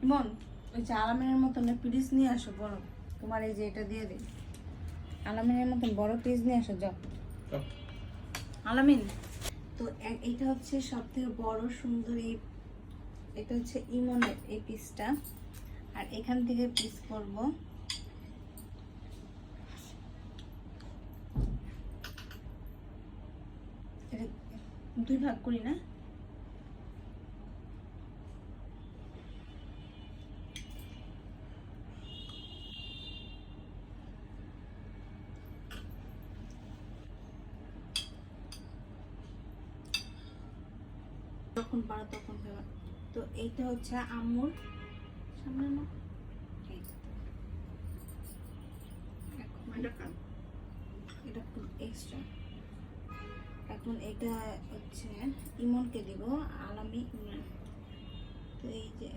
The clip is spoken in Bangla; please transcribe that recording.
ইমন, ওই যে আলামিনের মতন পিস নিয়ে আসো বড়। তোমার এই যে এটা দিয়ে দিই। আলামিনের মতন বড় পিস নিয়ে আসো যাও। আলামিন, তো এটা হচ্ছে সব থেকে বড় সুন্দর এই, এটা হচ্ছে ইমনের এই পিসটা। আর এখান থেকে পিস করব এটা 2 ভাগ করি না? যখন পারো তখন খাবা। তো এইটা হচ্ছে আম্মুর সামনে না, এটা এক্সট্রা। এখন এটা হচ্ছে ইমনকে দিব, আলামি ইমরান। তো এই যে